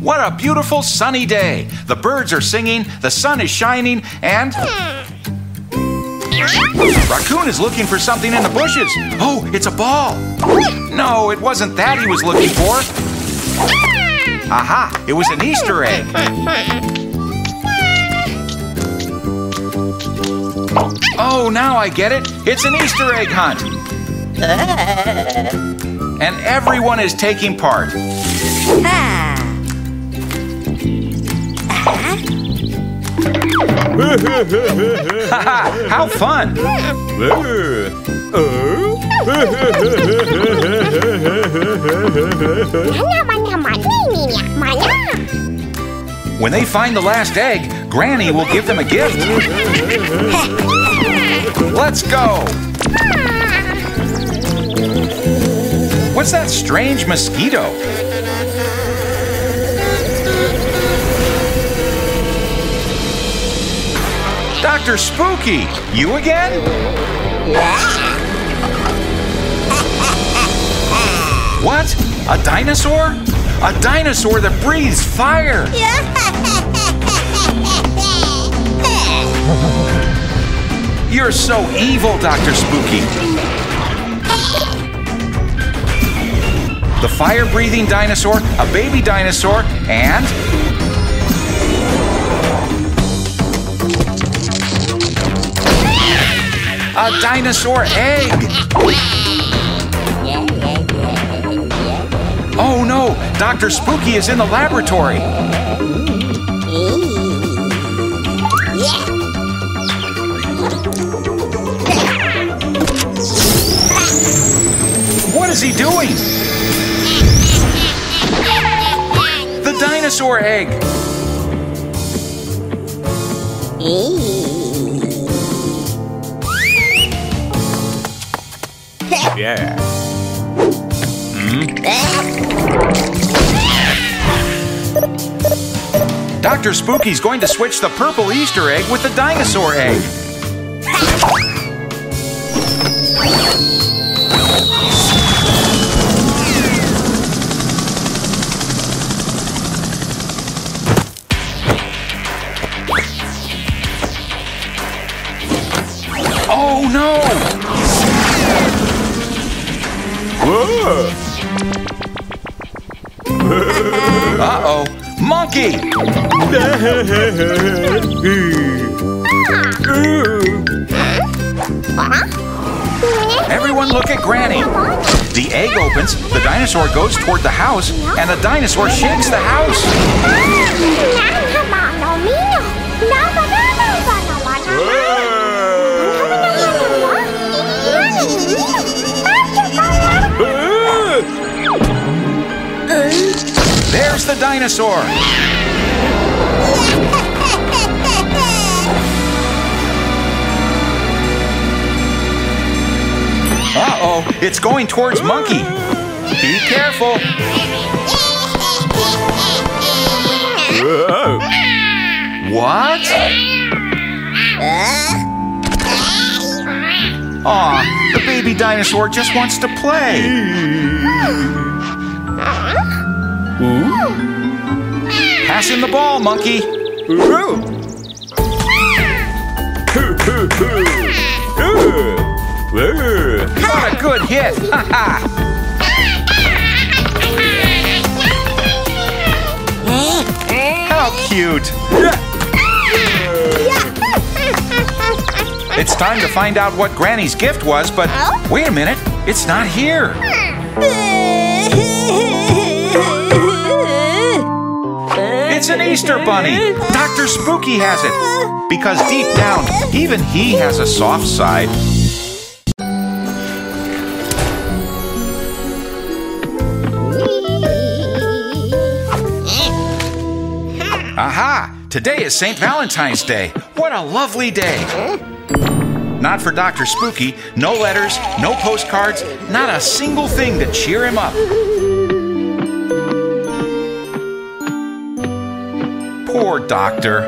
What a beautiful sunny day. The birds are singing, the sun is shining, and... Raccoon is looking for something in the bushes. Oh, it's a ball. No, it wasn't that he was looking for. Aha, it was an Easter egg. Oh, now I get it. It's an Easter egg hunt. And everyone is taking part. How fun! When they find the last egg, Granny will give them a gift. Let's go! What's that strange mosquito? Dr. Spooky, you again? What? A dinosaur? A dinosaur that breathes fire! You're so evil, Dr. Spooky. The fire-breathing dinosaur, a baby dinosaur, and... a dinosaur egg! Oh no! Dr. Spooky is in the laboratory! What is he doing? The dinosaur egg! Yeah. Dr. Spooky's going to switch the purple Easter egg with the dinosaur egg. Oh no! Uh-oh! Monkey! Everyone look at Granny. The egg opens, the dinosaur goes toward the house, and the dinosaur shakes the house. There's the dinosaur! Uh-oh, it's going towards Monkey. Be careful! What? Aw, the baby dinosaur just wants to play. Pass him the ball, Monkey. What a good hit! How cute! It's time to find out what Granny's gift was, but wait a minute, it's not here. It's an Easter bunny! Dr. Spooky has it! Because deep down, even he has a soft side. Aha! Today is St. Valentine's Day. What a lovely day! Not for Dr. Spooky. No letters, no postcards, not a single thing to cheer him up. Poor doctor.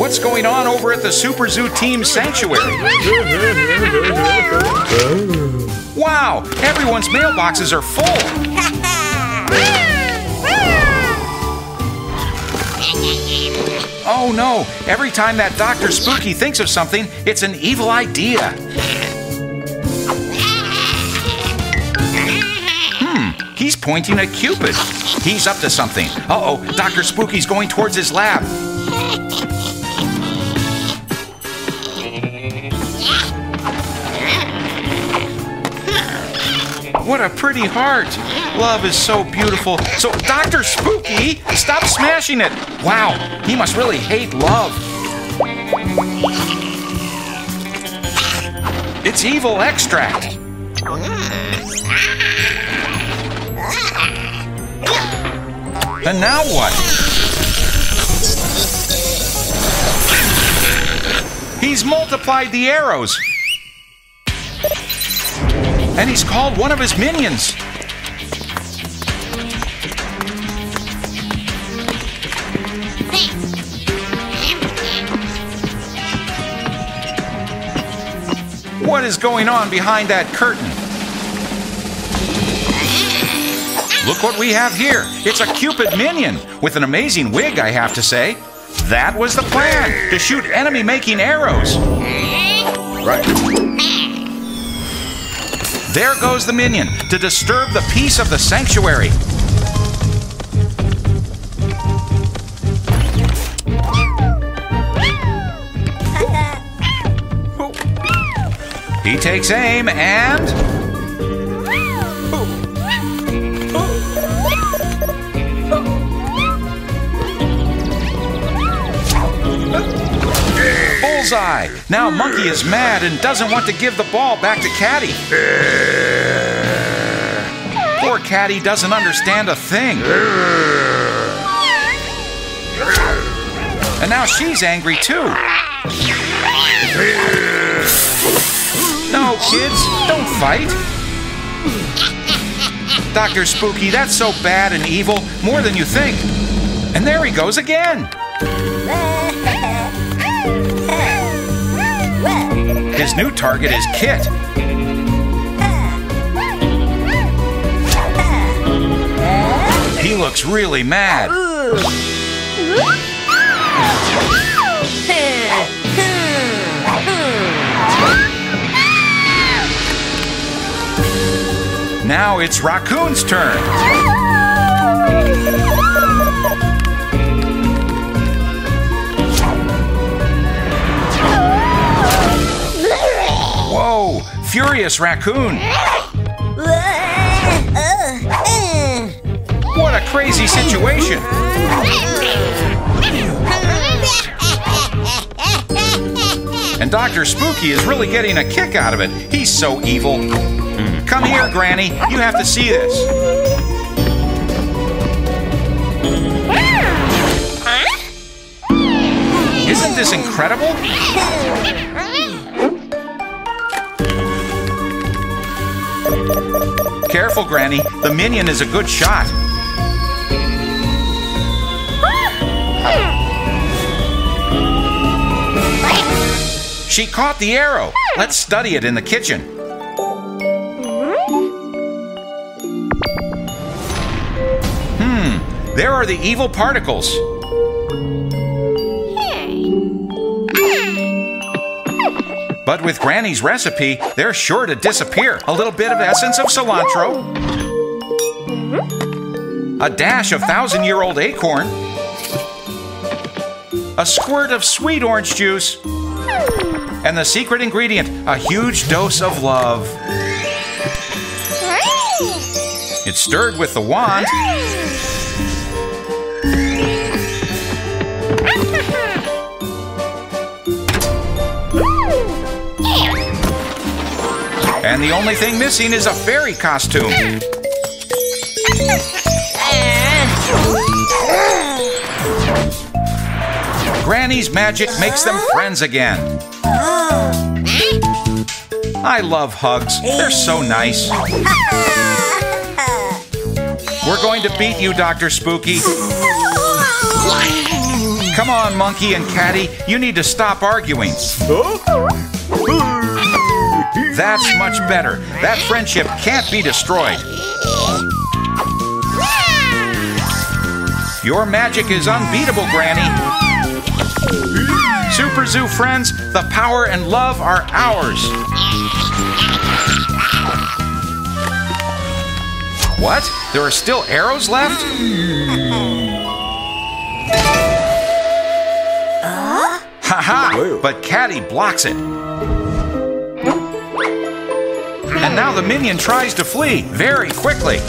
What's going on over at the Superzoo Team Sanctuary? Wow, everyone's mailboxes are full. Oh no, every time that Dr. Spooky thinks of something, it's an evil idea. He's pointing at Cupid. He's up to something. Uh-oh, Dr. Spooky's going towards his lab. What a pretty heart. Love is so beautiful. So, Dr. Spooky, stop smashing it. Wow, he must really hate love. It's evil extract. And now what? He's multiplied the arrows. And he's called one of his minions. What is going on behind that curtain? Look what we have here. It's a Cupid minion with an amazing wig, I have to say. That was the plan, to shoot enemy-making arrows. Right. There goes the minion, to disturb the peace of the sanctuary. He takes aim and... bullseye! Now Monkey is mad and doesn't want to give the ball back to Caddy. Poor Caddy doesn't understand a thing. And now she's angry too. No, kids, don't fight. Dr. Spooky, that's so bad and evil, more than you think. And there he goes again. His new target is Kit. He looks really mad. Now it's Raccoon's turn. Whoa, furious Raccoon. What a crazy situation. And Dr. Spooky is really getting a kick out of it. He's so evil. Come here, Granny. You have to see this. Isn't this incredible? Careful, Granny. The minion is a good shot. She caught the arrow. Let's study it in the kitchen. There are the evil particles. But with Granny's recipe, they're sure to disappear. A little bit of essence of cilantro, a dash of 1,000-year-old acorn, a squirt of sweet orange juice, and the secret ingredient, a huge dose of love. It's stirred with the wand. And the only thing missing is a fairy costume. Granny's magic makes them friends again. I love hugs. They're so nice. We're going to beat you, Dr. Spooky. Come on, Monkey and Catty, you need to stop arguing. That's much better. That friendship can't be destroyed. Your magic is unbeatable, Granny. Superzoo friends, the power and love are ours. What? There are still arrows left? Ha-ha! But Catty blocks it. And now the minion tries to flee very quickly.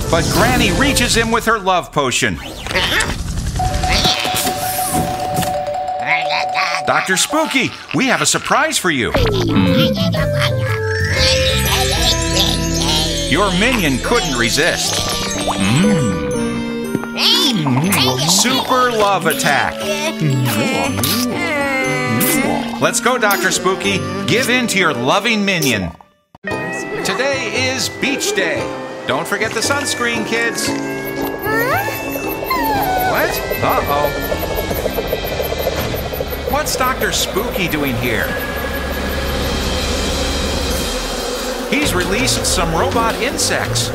But Granny reaches him with her love potion. Dr. Spooky, we have a surprise for you. Your minion couldn't resist. Super love attack. Let's go, Dr. Spooky. Give in to your loving minion. Today is beach day. Don't forget the sunscreen, kids. What? Uh-oh. What's Dr. Spooky doing here? He's released some robot insects.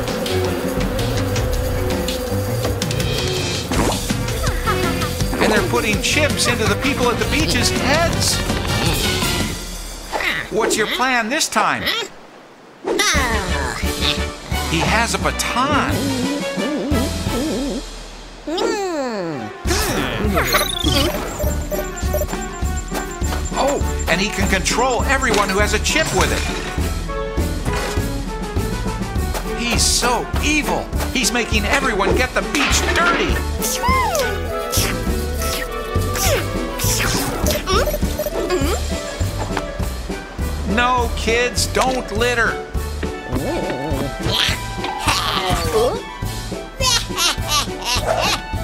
And they're putting chips into the people at the beach's heads. What's your plan this time? He has a baton. Oh, and he can control everyone who has a chip with it. He's so evil. He's making everyone get the beach dirty. No, kids, don't litter.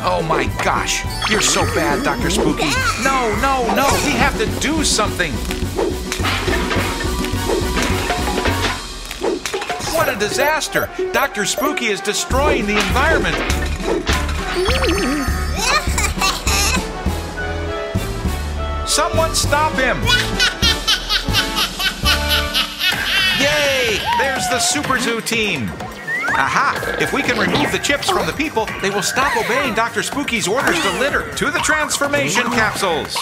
Oh my gosh, you're so bad, Dr. Spooky. No, no, no, we have to do something. What a disaster. Dr. Spooky is destroying the environment. Someone stop him. Yay, there's the Superzoo team. Aha! If we can remove the chips from the people, they will stop obeying Dr. Spooky's orders to litter. To the transformation capsules!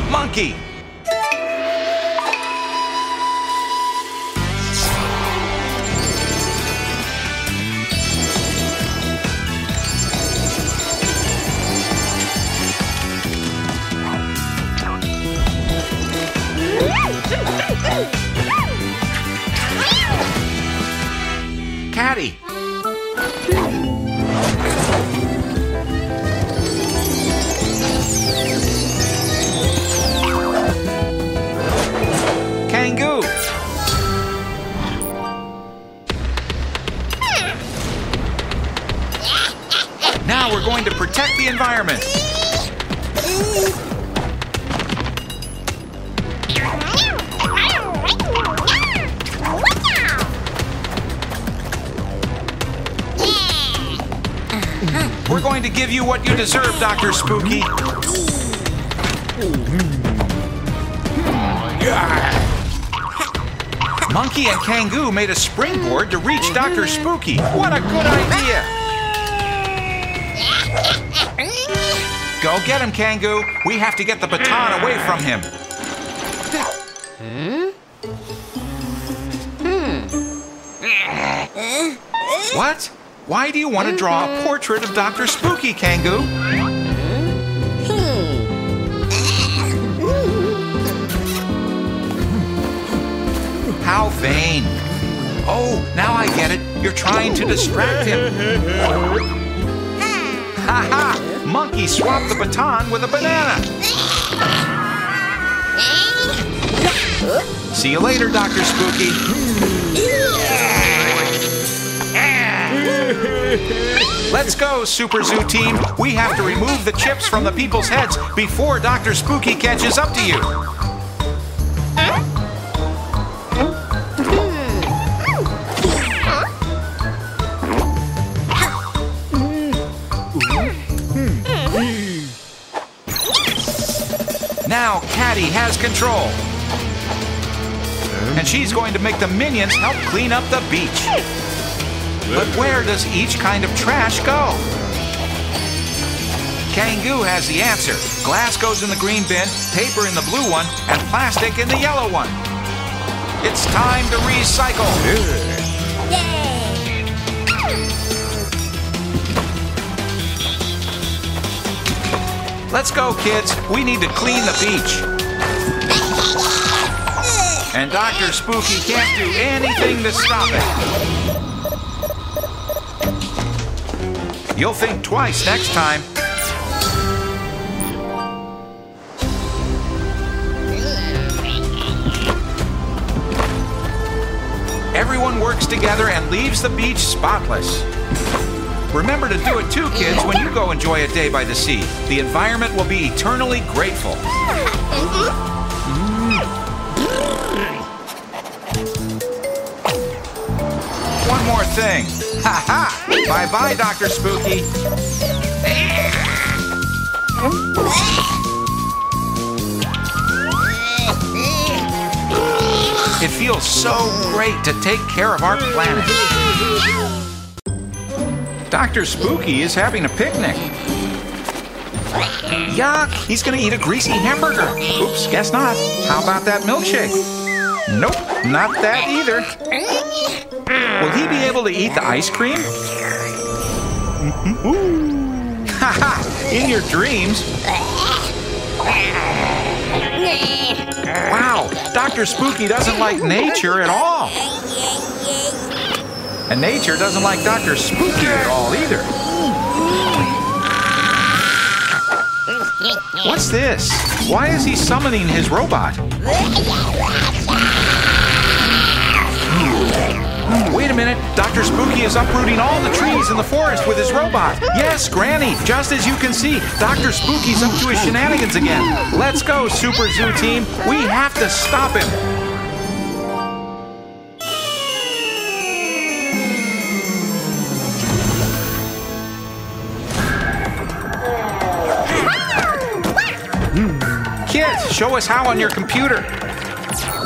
Monkey! Catty! Kangoo! Now we're going to protect the environment. We're going to give you what you deserve, Dr. Spooky. Monkey and Kangoo made a springboard to reach Dr. Spooky. What a good idea! Go get him, Kangoo. We have to get the baton away from him. What? Why do you want to draw a portrait of Dr. Spooky, Kangoo? How vain. Oh, now I get it. You're trying to distract him. Ha ha! Monkey swapped the baton with a banana. See you later, Dr. Spooky. Let's go, Superzoo team. We have to remove the chips from the people's heads before Dr. Spooky catches up to you. Now Caddy has control. And she's going to make the minions help clean up the beach. But where does each kind of trash go? Kangoo has the answer. Glass goes in the green bin, paper in the blue one, and plastic in the yellow one. It's time to recycle. Yay! Let's go, kids. We need to clean the beach. And Dr. Spooky can't do anything to stop it. You'll think twice next time. Everyone works together and leaves the beach spotless. Remember to do it too, kids, when you go enjoy a day by the sea. The environment will be eternally grateful. One more thing. Ha ha! Bye-bye, Dr. Spooky. It feels so great to take care of our planet. Dr. Spooky is having a picnic. Yuck! He's gonna eat a greasy hamburger. Oops, guess not. How about that milkshake? Nope, not that either. Will he be able to eat the ice cream? Haha! In your dreams. Wow! Dr. Spooky doesn't like nature at all. And nature doesn't like Dr. Spooky at all either. What's this? Why is he summoning his robot? Wait a minute, Dr. Spooky is uprooting all the trees in the forest with his robot. Yes, Granny, just as you can see, Dr. Spooky's up to his shenanigans again. Let's go, Superzoo team. We have to stop him. Kids, show us how on your computer.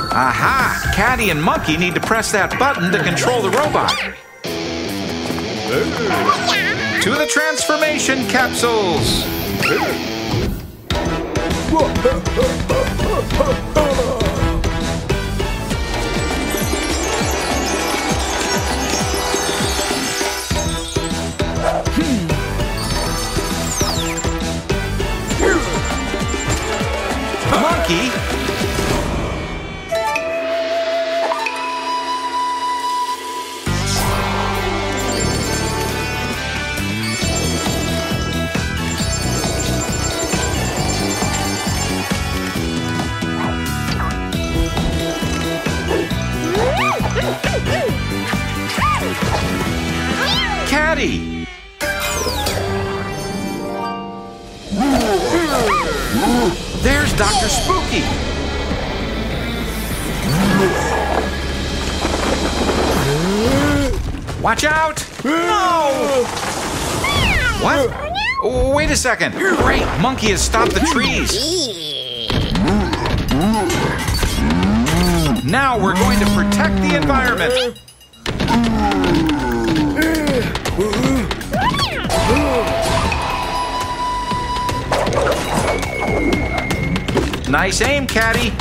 Aha! Caddy and Monkey need to press that button to control the robot. To the transformation capsules! Monkey! Caddy! There's Dr. Spooky! Watch out! No! What? Oh, wait a second! Great! Monkey has stopped the trees! Now we're going to protect the environment! Nice aim, Caddy!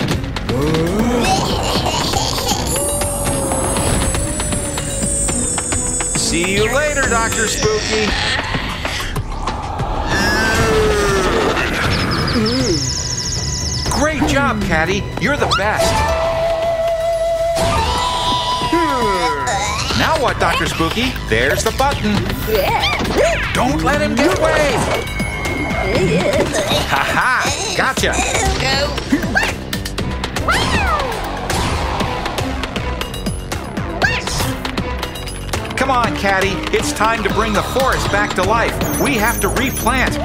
See you later, Dr. Spooky! Great job, Caddy! You're the best! Now what, Dr. Spooky? There's the button! Don't let him get away! Ha-ha! Gotcha! Come on, Caddy. It's time to bring the forest back to life. We have to replant.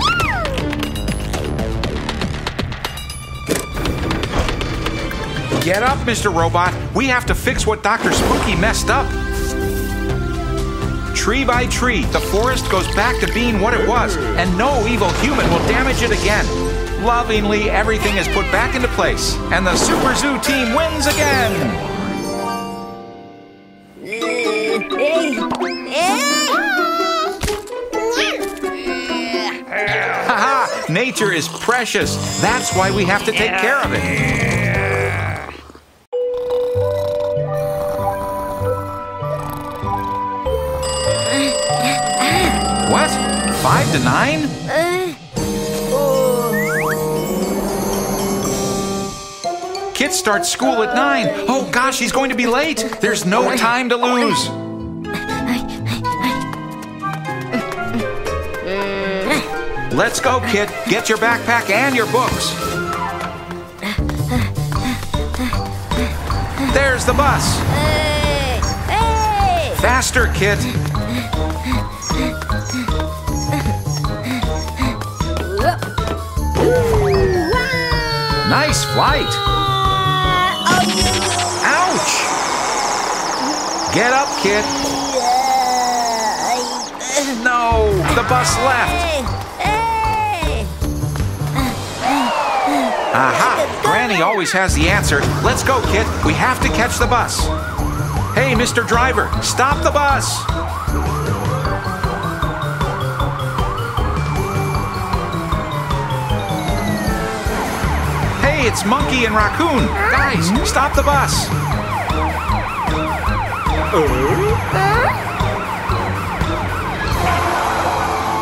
Get up, Mr. Robot. We have to fix what Dr. Spooky messed up. Tree by tree, the forest goes back to being what it was, and no evil human will damage it again. Lovingly, everything is put back into place, and the Superzoo team wins again. Haha, nature is precious. That's why we have to take care of it. What? 5 to 9? Kit starts school at 9. Oh gosh, he's going to be late. There's no time to lose. Let's go, Kit. Get your backpack and your books. There's the bus. Faster, Kit. Nice flight. Ouch! Get up, Kit. No, the bus left. Aha! Granny always has the answer. Let's go, Kit. We have to catch the bus. Hey, Mr. Driver, stop the bus. Hey, it's Monkey and Raccoon. Guys, stop the bus.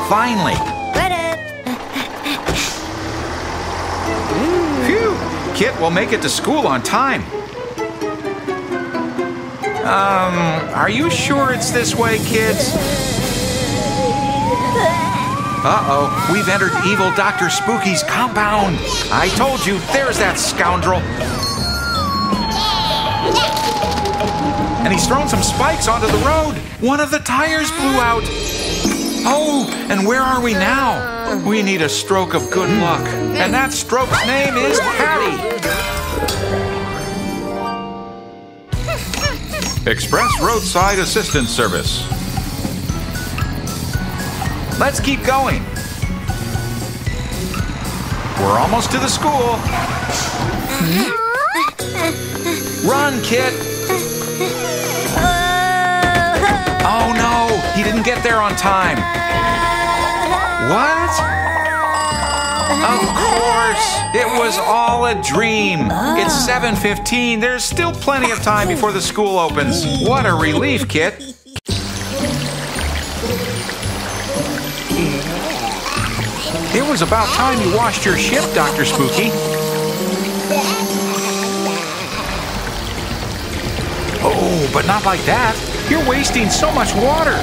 Finally. Phew! Kit will make it to school on time. Are you sure it's this way, kids? Uh-oh, we've entered evil Dr. Spooky's compound. I told you, there's that scoundrel. And he's thrown some spikes onto the road. One of the tires blew out. Oh, and where are we now? We need a stroke of good luck. And that stroke's name is Patty. Express Roadside Assistance Service. Let's keep going. We're almost to the school. Run, Kit. Oh no, he didn't get there on time. What? Of course, it was all a dream. It's 7:15. There's still plenty of time before the school opens. What a relief, Kit. It was about time you washed your ship, Dr. Spooky. Oh, but not like that. You're wasting so much water.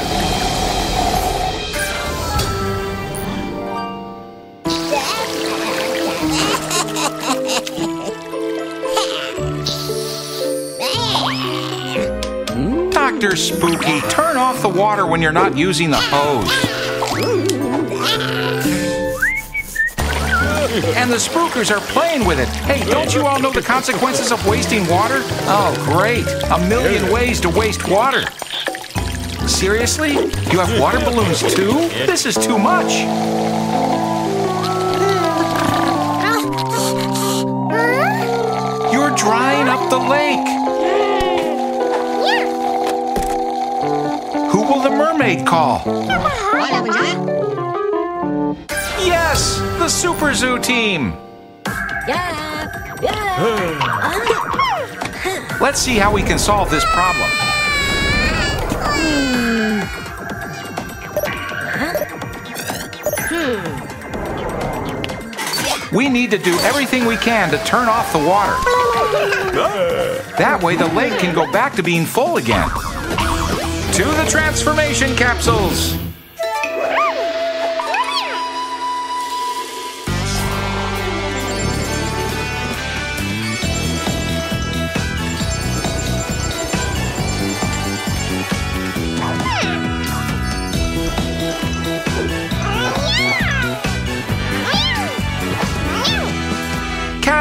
Dr. Spooky, turn off the water when you're not using the hose. And the spookers are playing with it. Hey, don't you all know the consequences of wasting water? Oh, great. A million ways to waste water. Seriously? You have water balloons too? This is too much. You're drying up the lake. Who will the mermaid call? Yes, the Superzoo team. Let's see how we can solve this problem. We need to do everything we can to turn off the water. That way the lake can go back to being full again. To the transformation capsules!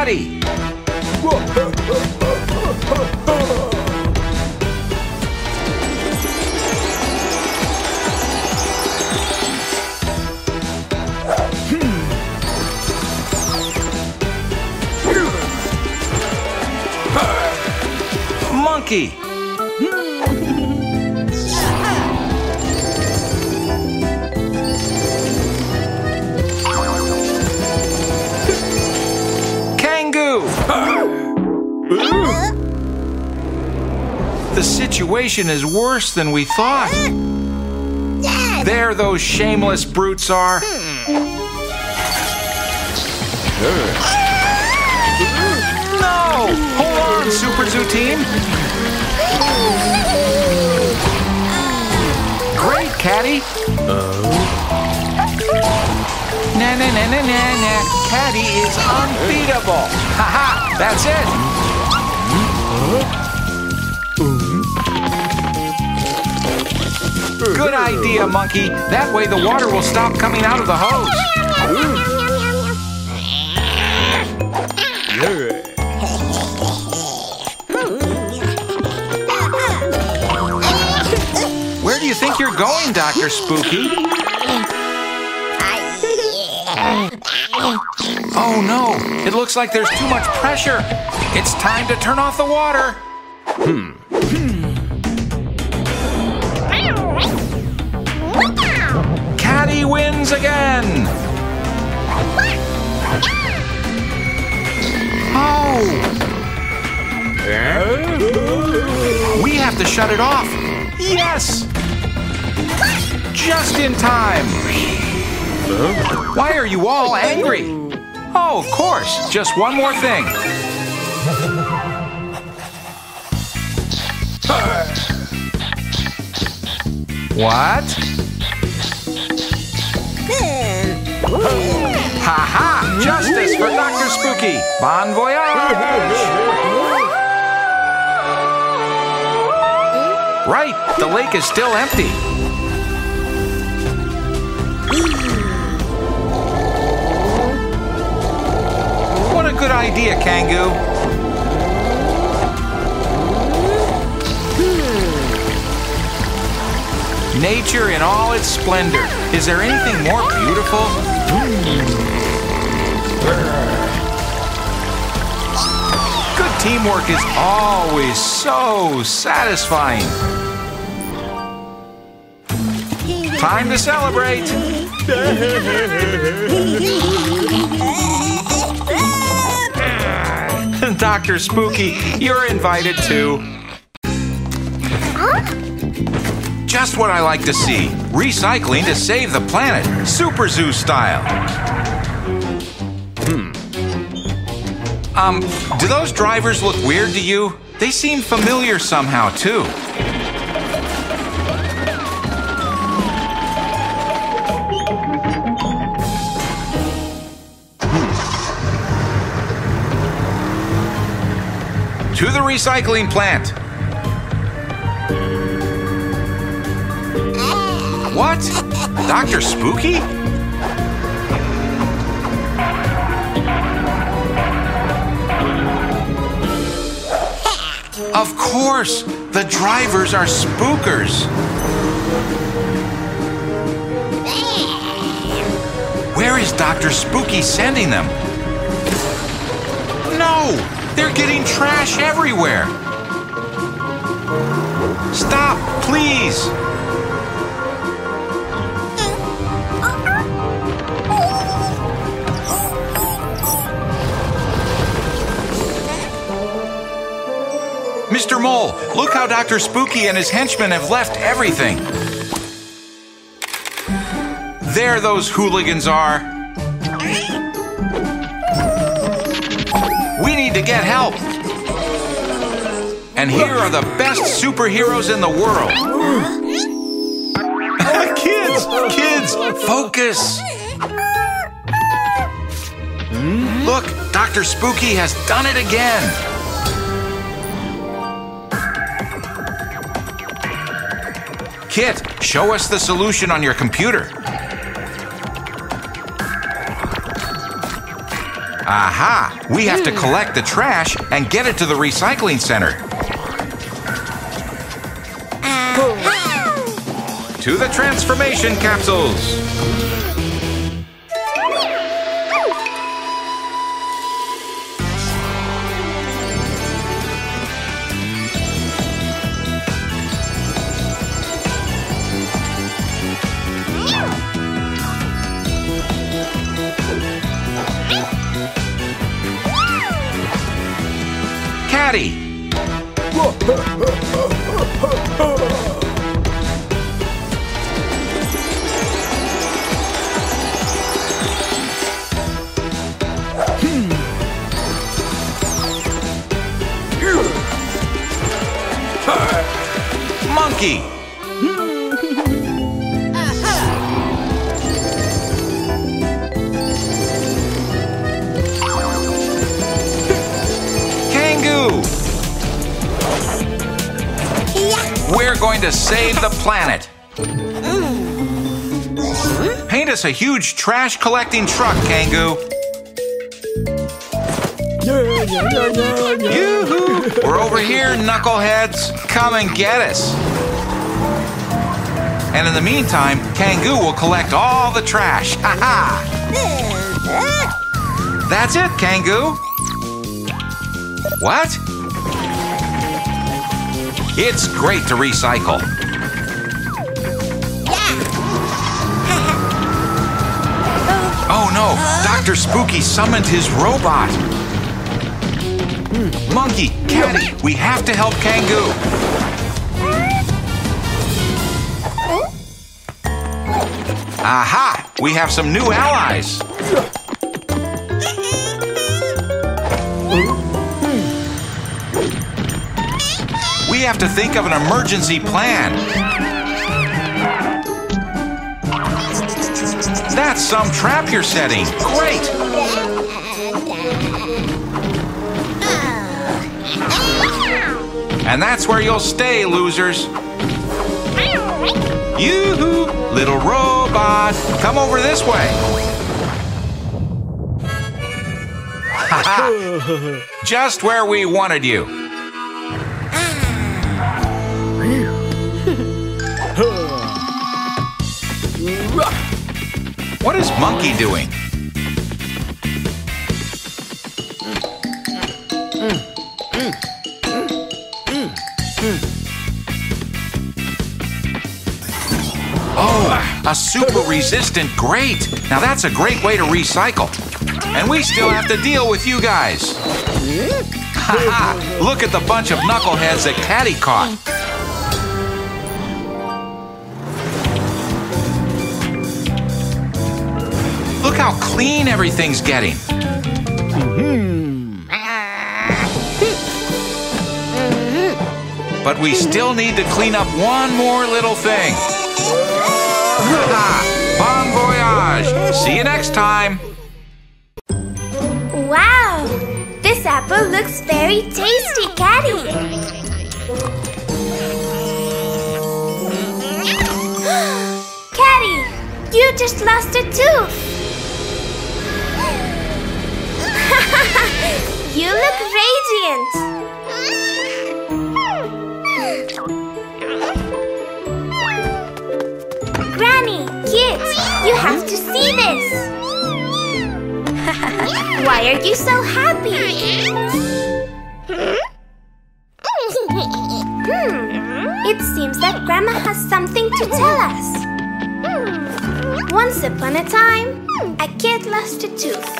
Caddy. Monkey. Kangoo. The situation is worse than we thought. There those shameless brutes are. No! Hold on, Superzoo team. Great, Caddy. Na na na na na na. Caddy is unbeatable. Haha, that's it. Good idea, Monkey. That way the water will stop coming out of the hose. Where do you think you're going, Dr. Spooky? Oh no, it looks like there's too much pressure. It's time to turn off the water. Caddy wins again. Oh! We have to shut it off. Yes! Just in time. Why are you all angry? Oh, of course. Just one more thing. What? Ha-ha! Justice for Dr. Spooky! Bon voyage! Right, the lake is still empty. What a good idea, Kangoo. Nature in all its splendor. Is there anything more beautiful? Good teamwork is always so satisfying. Time to celebrate. Dr. Spooky, you're invited too. Just what I like to see. Recycling to save the planet. Superzoo style. Do those drivers look weird to you? They seem familiar somehow, too. To the recycling plant. What? Dr. Spooky? Of course! The drivers are spookers! Where is Dr. Spooky sending them? No! They're getting trash everywhere! Stop, please! Mr. Mole, look how Dr. Spooky and his henchmen have left everything. There those hooligans are. We need to get help. And here are the best superheroes in the world. Kids, focus. Look, Dr. Spooky has done it again. Kit, show us the solution on your computer. Aha! We have to collect the trash and get it to the recycling center. To the transformation capsules. Caddy. Monkey. We're going to save the planet. Paint us a huge trash collecting truck, Kangoo. Yoo-hoo! We're over here, knuckleheads. Come and get us. And in the meantime, Kangoo will collect all the trash. Ha-ha! That's it, Kangoo. What? It's great to recycle. Oh no, Dr. Spooky summoned his robot. Monkey, Caddy, we have to help Kangoo. Aha, we have some new allies. We have to think of an emergency plan. That's some trap you're setting. Great! And that's where you'll stay, losers. Yoo-hoo! Little robot, come over this way. Ha-ha! Just where we wanted you. What is Monkey doing? Oh, a super resistant grate. Now that's a great way to recycle. And we still have to deal with you guys. Ha-ha! Look at the bunch of knuckleheads that Caddy caught. Look how clean everything's getting. But we still need to clean up one more little thing. Bon voyage! See you next time. Wow! This apple looks very tasty, Caddy. Caddy, you just lost a tooth. You look radiant. Granny, kids, you have to see this. Why are you so happy? It seems that Grandma has something to tell us. Once upon a time, a kid lost a tooth.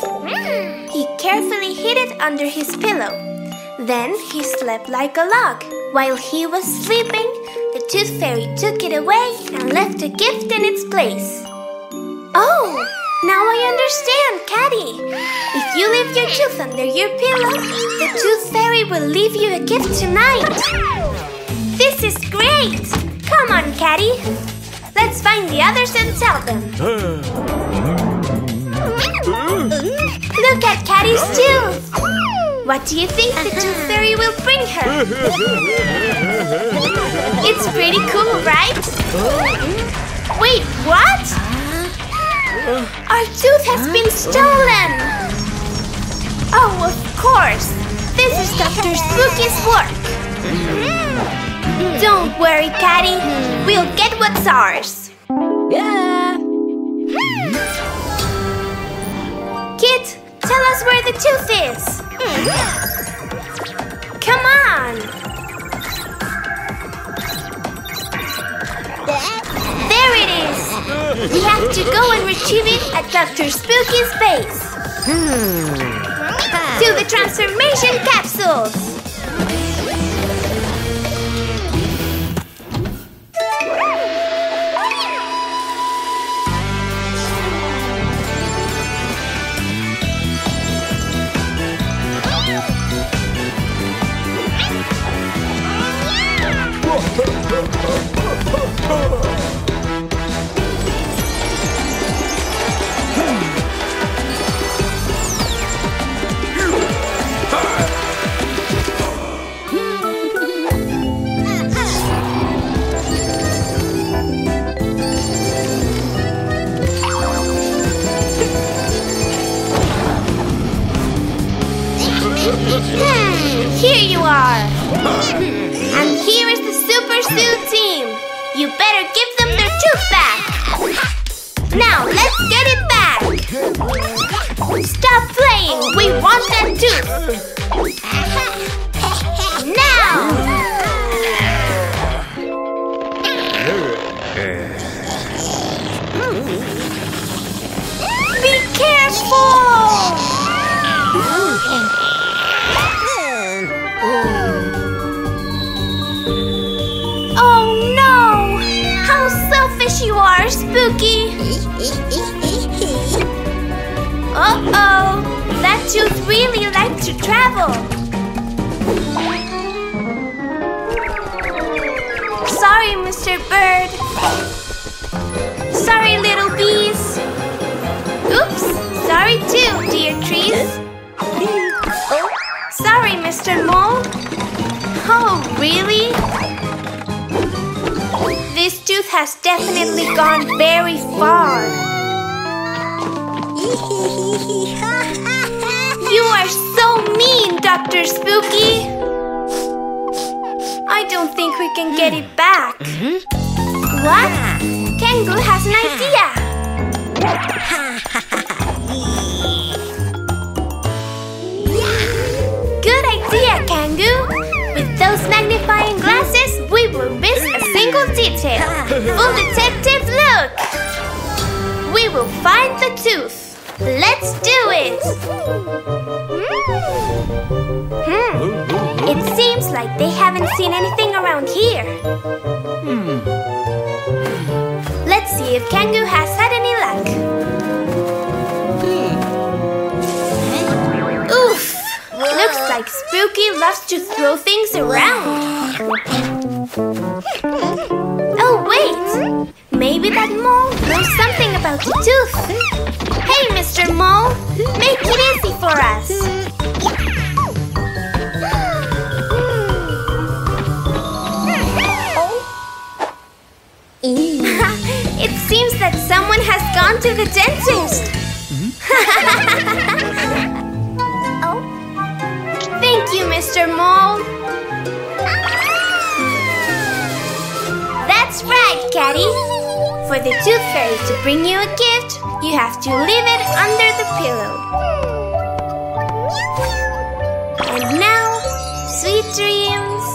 He carefully hid it under his pillow. Then he slept like a log. While he was sleeping, the tooth fairy took it away and left a gift in its place. Oh, now I understand, Caddy. If you leave your tooth under your pillow, the tooth fairy will leave you a gift tonight. This is great! Come on, Caddy. Let's find the others and tell them. Look at Caddy's tooth. What do you think the tooth fairy will bring her? It's pretty cool, right? Wait, what? Our tooth has been stolen! Oh, of course! This is Dr. Spooky's work! Don't worry, Catty. We'll get what's ours. Yeah. Kit, tell us where the tooth is. Come on! There it is! We have to go and retrieve it at Dr. Spooky's base. To the transformation capsules! Here you are! And here is the Superzoo team! You better give them their tooth back! Now, let's get it back! Stop playing! We want that tooth! Now! Be careful! Oh no! How selfish you are, Spooky! Uh-oh! That tooth really likes to travel! Sorry, Mr. Bird! Sorry, little bees! Oops! Sorry too, dear trees! Sorry, Mr. Mole! Oh, really? This tooth has definitely gone very far. You are so mean, Dr. Spooky! I don't think we can get it back. What? Kangoo has an idea! Good idea, Kangoo! With those magnifying glasses, we will miss a single detail. Full detective look! We will find the tooth. Let's do it! It seems like they haven't seen anything around here. Let's see if Kangoo has had any luck. Oof! Looks like Spooky loves to throw things around. Oh, wait! Maybe that mole knows something about the tooth. Hey, Mr. Mole! Make it easy for us! It seems that someone has gone to the dentist. Thank you, Mr. Mole. That's right, Catty. For the Tooth Fairy to bring you a gift, you have to leave it under the pillow. And now, sweet dreams.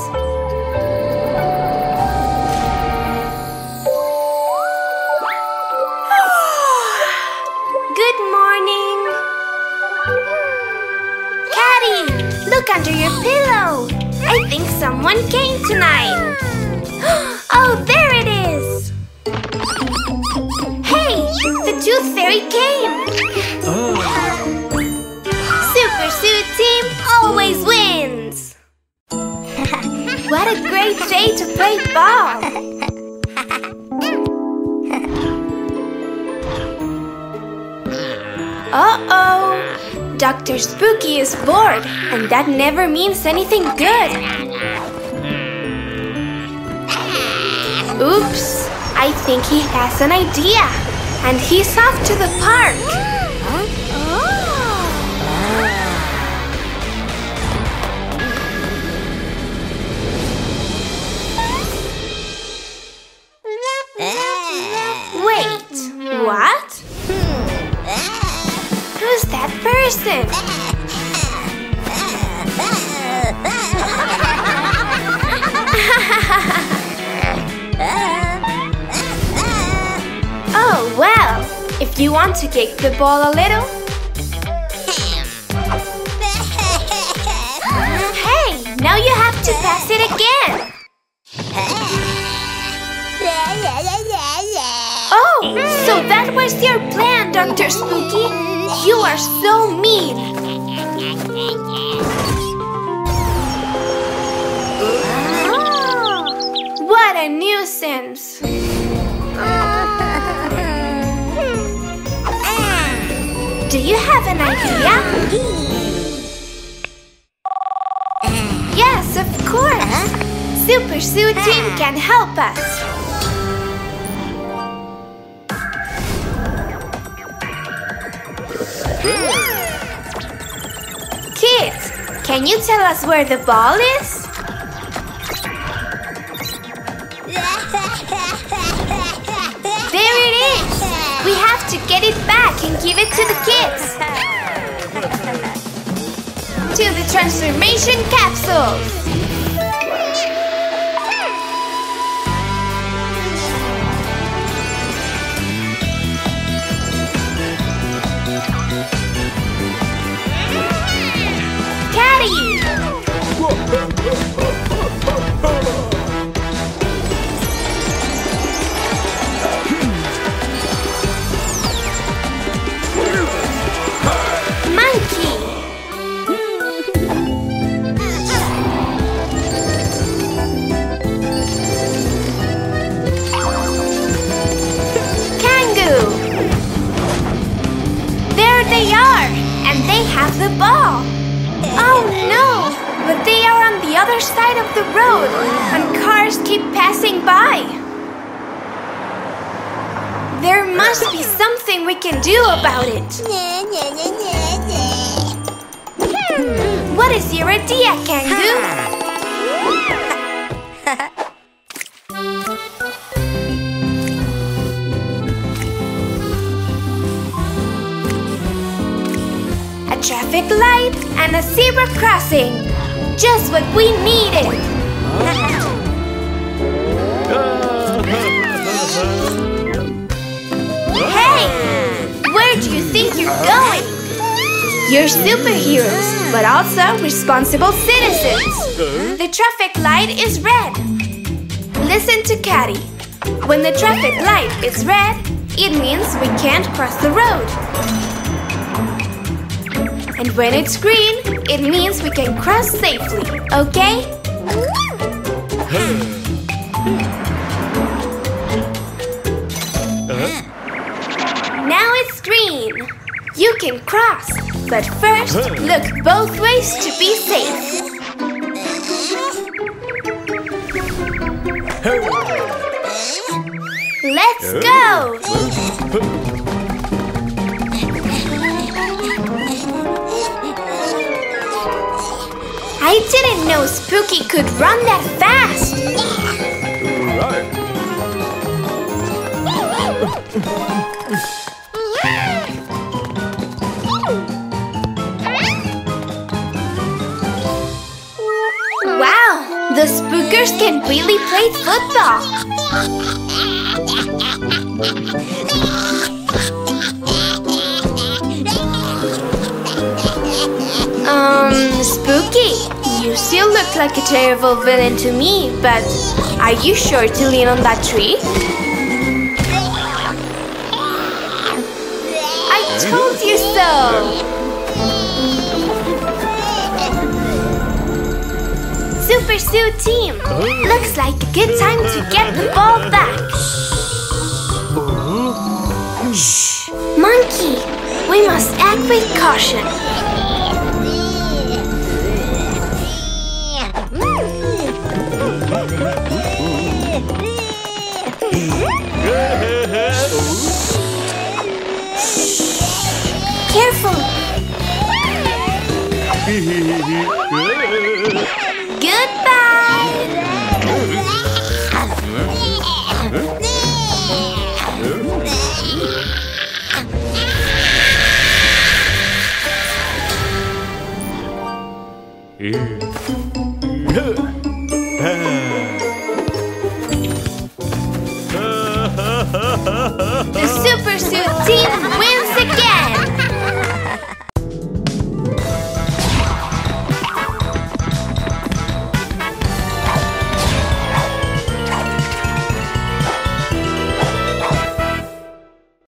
Good morning. Catty, look under your pillow. I think someone came tonight. Oh, there it is. Hey, the Tooth Fairy came. Superzoo team always wins. What a great day to play ball. Uh-oh. Dr. Spooky is bored, and that never means anything good. Oops, I think he has an idea, and he's off to the park. person. Oh, well, if you want to kick the ball a little. Hey, now you have to pass it again. Oh, so that was your plan, Dr. Spooky. You are so mean. What a nuisance. Do you have an idea? Yes, of course. Superzoo team can help us. Kids, can you tell us where the ball is? There it is! We have to get it back and give it to the kids. To the transformation capsules. The ball. Oh no! But they are on the other side of the road and cars keep passing by. There must be something we can do about it. What is your idea, Kangaroo? Traffic light and a zebra crossing. Just what we needed. Hey! Where do you think you're going? You're superheroes, but also responsible citizens. The traffic light is red. Listen to Caddy. When the traffic light is red, it means we can't cross the road. And when it's green, it means we can cross safely, okay? Now it's green. You can cross, but first look both ways to be safe. Let's go! I didn't know Spooky could run that fast! Wow! The Spookers can really play football! Spooky, you still look like a terrible villain to me, but are you sure to lean on that tree? I told you so! Superzoo team, looks like a good time to get the ball back. Shh, Monkey, we must act with caution. Careful! Goodbye!